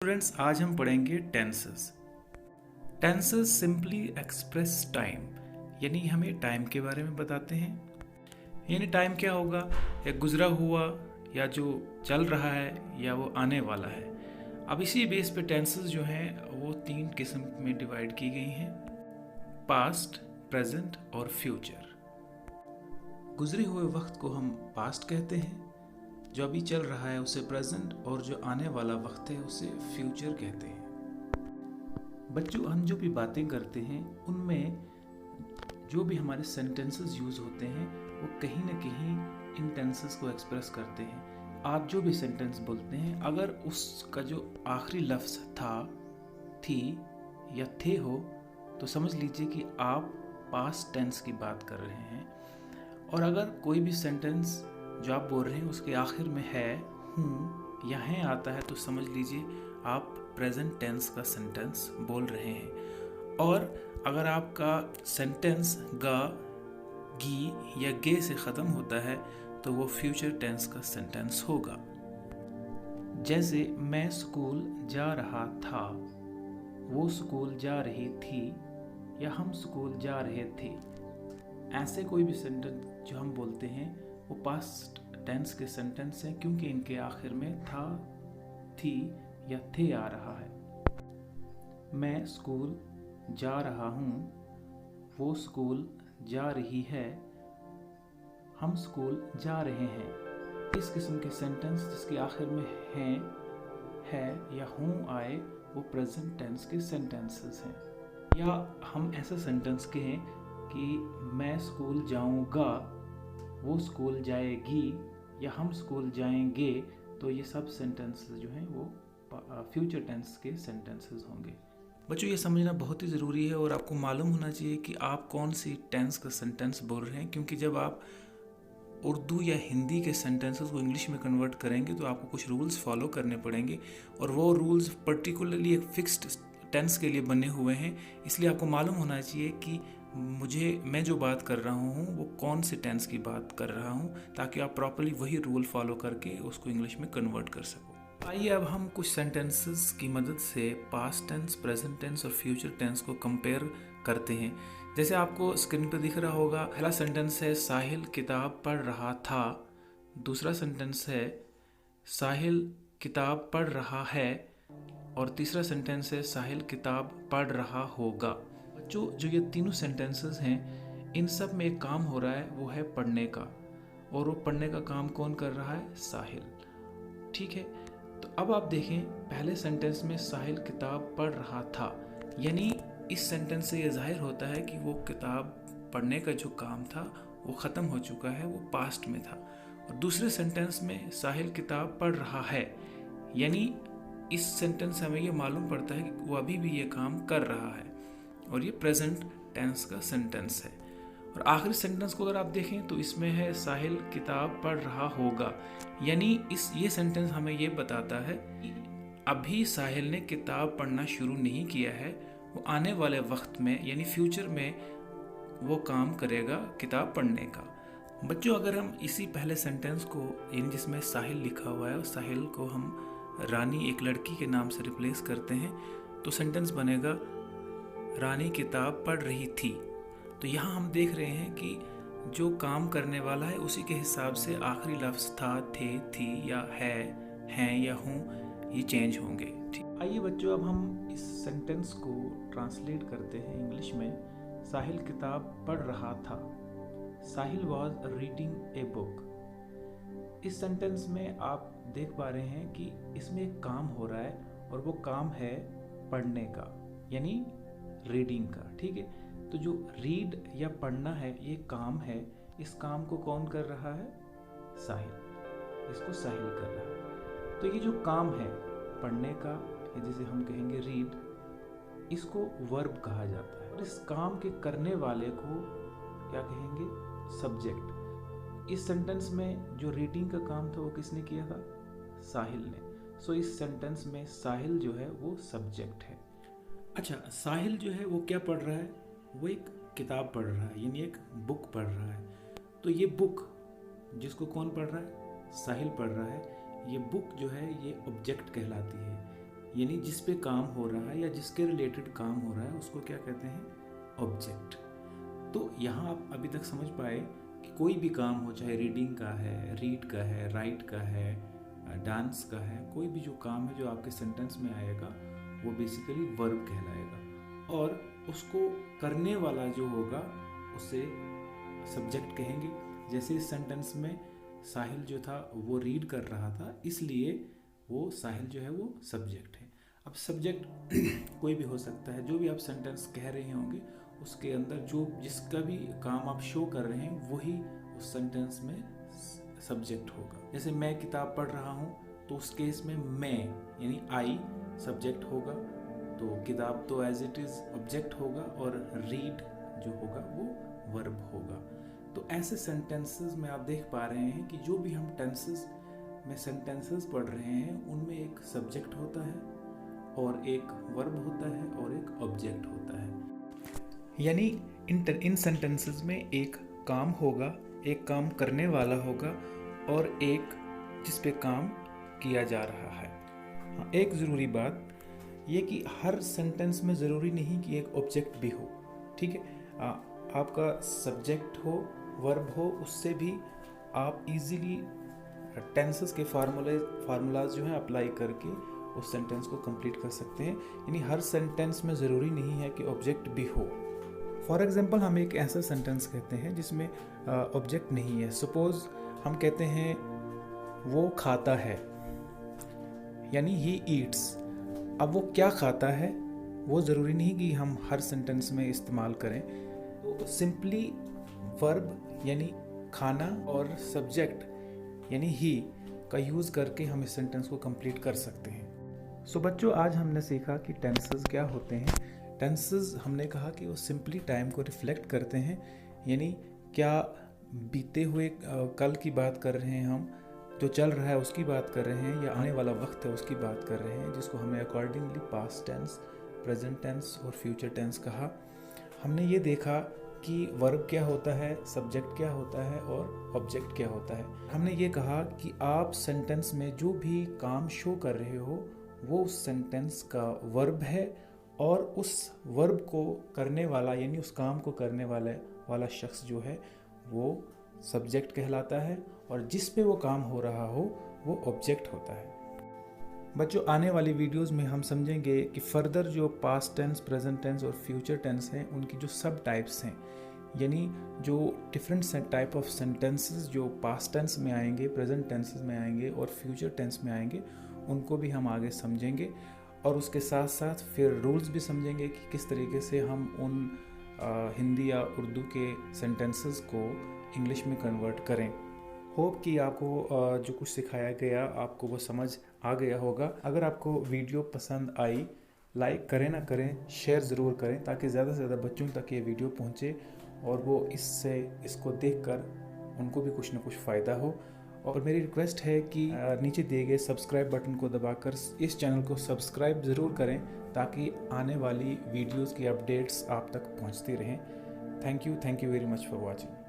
Students, आज हम पढ़ेंगे tenses. Tenses simply express time, यानी हमें टाइम के बारे में बताते हैं। यानी टाइम क्या होगा, या गुजरा हुआ, या जो चल रहा है, या वो आने वाला है। अब इसी बेस पे टेंसेस जो हैं वो 3 किस्म में डिवाइड की गई हैं: पास्ट, प्रेजेंट और फ्यूचर। गुजरे हुए वक्त को हम पास्ट कहते हैं, जो अभी चल रहा है उसे प्रेजेंट, और जो आने वाला वक्त है उसे फ्यूचर कहते हैं। बच्चों, हम जो भी बातें करते हैं उनमें जो भी हमारे सेंटेंसेस यूज़ होते हैं वो कहीं ना कहीं इन टेंसेस को एक्सप्रेस करते हैं। आप जो भी सेंटेंस बोलते हैं, अगर उसका जो आखिरी लफ्ज़ था, थी या थे हो, तो समझ लीजिए कि आप पास्ट टेंस की बात कर रहे हैं। और अगर कोई भी सेंटेंस जो आप बोल रहे हैं उसके आखिर में है, हूँ या हैं आता है, तो समझ लीजिए आप प्रेजेंट टेंस का सेंटेंस बोल रहे हैं। और अगर आपका सेंटेंस गा, गी या गे से ख़त्म होता है तो वो फ्यूचर टेंस का सेंटेंस होगा। जैसे मैं स्कूल जा रहा था, वो स्कूल जा रही थी, या हम स्कूल जा रहे थे। ऐसे कोई भी सेंटेंस जो हम बोलते हैं वो पास्ट टेंस के सेंटेंस हैं, क्योंकि इनके आखिर में था, थी या थे आ रहा है। मैं स्कूल जा रहा हूँ, वो स्कूल जा रही है, हम स्कूल जा रहे हैं। इस किस्म के सेंटेंस जिसके आखिर में हैं, है या हूँ आए, वो प्रेजेंट टेंस के सेंटेंसेस हैं। या हम ऐसा सेंटेंस कहें कि मैं स्कूल जाऊँगा, वो स्कूल जाएगी, या हम स्कूल जाएंगे, तो ये सब सेंटेंसेस जो हैं वो फ्यूचर टेंस के सेंटेंसेस होंगे। बच्चों, ये समझना बहुत ही ज़रूरी है और आपको मालूम होना चाहिए कि आप कौन सी टेंस का सेंटेंस बोल रहे हैं, क्योंकि जब आप उर्दू या हिंदी के सेंटेंसेस को इंग्लिश में कन्वर्ट करेंगे तो आपको कुछ रूल्स फॉलो करने पड़ेंगे, और वो रूल्स पर्टिकुलरली एक फिक्स्ड टेंस के लिए बने हुए हैं। इसलिए आपको मालूम होना चाहिए कि मैं जो बात कर रहा हूँ वो कौन से टेंस की बात कर रहा हूँ, ताकि आप प्रॉपर्ली वही रूल फॉलो करके उसको इंग्लिश में कन्वर्ट कर सको। आइए अब हम कुछ सेंटेंसेस की मदद से पास्ट टेंस, प्रेजेंट टेंस और फ्यूचर टेंस को कंपेयर करते हैं। जैसे आपको स्क्रीन पर दिख रहा होगा, पहला सेंटेंस है साहिल किताब पढ़ रहा था। दूसरा सेंटेंस है साहिल किताब पढ़ रहा है। और तीसरा सेंटेंस है साहिल किताब पढ़ रहा होगा। बच्चों, जो ये तीनों सेंटेंसेस हैं, इन सब में एक काम हो रहा है, वो है पढ़ने का। और वो पढ़ने का काम कौन कर रहा है? साहिल। ठीक है, तो अब आप देखें, पहले सेंटेंस में साहिल किताब पढ़ रहा था, यानी इस सेंटेंस से ये जाहिर होता है कि वो किताब पढ़ने का जो काम था वो ख़त्म हो चुका है, वो पास्ट में था। और दूसरे सेंटेंस में साहिल किताब पढ़ रहा है, यानी इस सेंटेंस से हमें ये मालूम पड़ता है कि वो अभी भी ये काम कर रहा है, और ये प्रेजेंट टेंस का सेंटेंस है। और आखिरी सेंटेंस को अगर आप देखें तो इसमें है साहिल किताब पढ़ रहा होगा, यानी ये सेंटेंस हमें ये बताता है कि अभी साहिल ने किताब पढ़ना शुरू नहीं किया है, वो आने वाले वक्त में यानी फ्यूचर में वो काम करेगा किताब पढ़ने का। बच्चों, अगर हम इसी पहले सेंटेंस को, यानी जिसमें साहिल लिखा हुआ है, साहिल को हम रानी एक लड़की के नाम से रिप्लेस करते हैं, तो सेंटेंस बनेगा रानी किताब पढ़ रही थी। तो यहाँ हम देख रहे हैं कि जो काम करने वाला है उसी के हिसाब से आखिरी लफ्ज़ था, थे, थी या है, हैं या हूँ, ये चेंज होंगे। ठीक, आइए बच्चों, अब हम इस सेंटेंस को ट्रांसलेट करते हैं इंग्लिश में। साहिल किताब पढ़ रहा था। साहिल वॉज रीडिंग ए बुक। इस सेंटेंस में आप देख पा रहे हैं कि इसमें एक काम हो रहा है, और वो काम है पढ़ने का, यानी रीडिंग का। ठीक है, तो जो रीड या पढ़ना है ये काम है, इस काम को कौन कर रहा है? साहिल। इसको साहिल कर रहा है। तो ये जो काम है पढ़ने का, या जिसे हम कहेंगे रीड, इसको वर्ब कहा जाता है। और इस काम के करने वाले को क्या कहेंगे? सब्जेक्ट। इस सेंटेंस में जो रीडिंग का काम था वो किसने किया था? साहिल ने। सो इस सेंटेंस में साहिल जो है वो सब्जेक्ट है। अच्छा, साहिल जो है वो क्या पढ़ रहा है? वो एक किताब पढ़ रहा है, यानी एक बुक पढ़ रहा है। तो ये बुक जिसको कौन पढ़ रहा है? साहिल पढ़ रहा है। ये बुक जो है ये ऑब्जेक्ट कहलाती है। यानी जिस पे काम हो रहा है या जिसके रिलेटेड काम हो रहा है उसको क्या कहते हैं, ऑब्जेक्ट। तो यहाँ आप अभी तक समझ पाए कि कोई भी काम हो, चाहे रीडिंग का है, रीड का है, राइट का है, डांस का है, कोई भी जो काम है जो आपके सेंटेंस में आएगा वो बेसिकली वर्ब कहलाएगा, और उसको करने वाला जो होगा उसे सब्जेक्ट कहेंगे। जैसे इस सेंटेंस में साहिल जो था वो रीड कर रहा था, इसलिए वो साहिल जो है वो सब्जेक्ट है। अब सब्जेक्ट कोई भी हो सकता है, जो भी आप सेंटेंस कह रहे होंगे उसके अंदर जो जिसका भी काम आप शो कर रहे हैं वही उस सेंटेंस में सब्जेक्ट होगा। जैसे मैं किताब पढ़ रहा हूँ तो उस केस में मैं यानी आई सब्जेक्ट होगा, तो किताब तो एज इट इज़ ऑब्जेक्ट होगा, और रीड जो होगा वो वर्ब होगा। तो ऐसे सेंटेंसेस में आप देख पा रहे हैं कि जो भी हम टेंसेस में सेंटेंसेस पढ़ रहे हैं उनमें एक सब्जेक्ट होता है और एक वर्ब होता है और एक ऑब्जेक्ट होता है। यानी इन सेंटेंसेस में एक काम होगा, एक काम करने वाला होगा और एक जिस पे काम किया जा रहा है। हाँ, एक ज़रूरी बात ये कि हर सेंटेंस में ज़रूरी नहीं कि एक ऑब्जेक्ट भी हो, ठीक है। आपका सब्जेक्ट हो, वर्ब हो, उससे भी आप इजीली टेंसेस के फार्मूलाज जो हैं अप्लाई करके उस सेंटेंस को कंप्लीट कर सकते हैं। यानी हर सेंटेंस में ज़रूरी नहीं है कि ऑब्जेक्ट भी हो। फॉर एग्जांपल हम एक ऐसा सेंटेंस कहते हैं जिसमें ऑब्जेक्ट नहीं है। सपोज हम कहते हैं वो खाता है, यानी ही ईट्स। अब वो क्या खाता है वो ज़रूरी नहीं कि हम हर सेंटेंस में इस्तेमाल करें। तो सिंपली वर्ब यानी खाना और सब्जेक्ट यानी ही का यूज़ करके हम इस सेंटेंस को कंप्लीट कर सकते हैं। सो बच्चों, आज हमने सीखा कि टेंसेस क्या होते हैं। टेंसेस हमने कहा कि वो सिंपली टाइम को रिफ्लेक्ट करते हैं, यानी क्या बीते हुए कल की बात कर रहे हैं हम, जो चल रहा है उसकी बात कर रहे हैं, या आने वाला वक्त है उसकी बात कर रहे हैं, जिसको हमने accordingly past tense, present tense और फ्यूचर टेंस कहा। हमने ये देखा कि वर्ब क्या होता है, सब्जेक्ट क्या होता है और ऑब्जेक्ट क्या होता है। हमने ये कहा कि आप सेंटेंस में जो भी काम शो कर रहे हो वो उस सेंटेंस का वर्ब है, और उस वर्ब को करने वाला यानी उस काम को करने वाला शख्स जो है वो सब्जेक्ट कहलाता है, और जिस पे वो काम हो रहा हो वो ऑब्जेक्ट होता है। बच्चों, आने वाली वीडियोस में हम समझेंगे कि फर्दर जो पास्ट टेंस, प्रेजेंट टेंस और फ्यूचर टेंस हैं उनकी जो सब टाइप्स हैं, यानी जो डिफरेंट टाइप ऑफ सेंटेंसेस जो पास्ट टेंस में आएंगे, प्रेजेंट टेंसेस में आएंगे और फ्यूचर टेंस में आएंगे, उनको भी हम आगे समझेंगे। और उसके साथ साथ फिर रूल्स भी समझेंगे कि किस तरीके से हम उन हिंदी या उर्दू के सेंटेंसेस को इंग्लिश में कन्वर्ट करें। होप कि आपको जो कुछ सिखाया गया आपको वो समझ आ गया होगा। अगर आपको वीडियो पसंद आई, लाइक करें ना करें, शेयर ज़रूर करें ताकि ज़्यादा से ज़्यादा बच्चों तक ये वीडियो पहुँचे और वो इसको देखकर उनको भी कुछ ना कुछ फ़ायदा हो। और मेरी रिक्वेस्ट है कि नीचे दिए गए सब्सक्राइब बटन को दबाकर इस चैनल को सब्सक्राइब ज़रूर करें ताकि आने वाली वीडियोस की अपडेट्स आप तक पहुंचती रहें। Thank you very much for watching.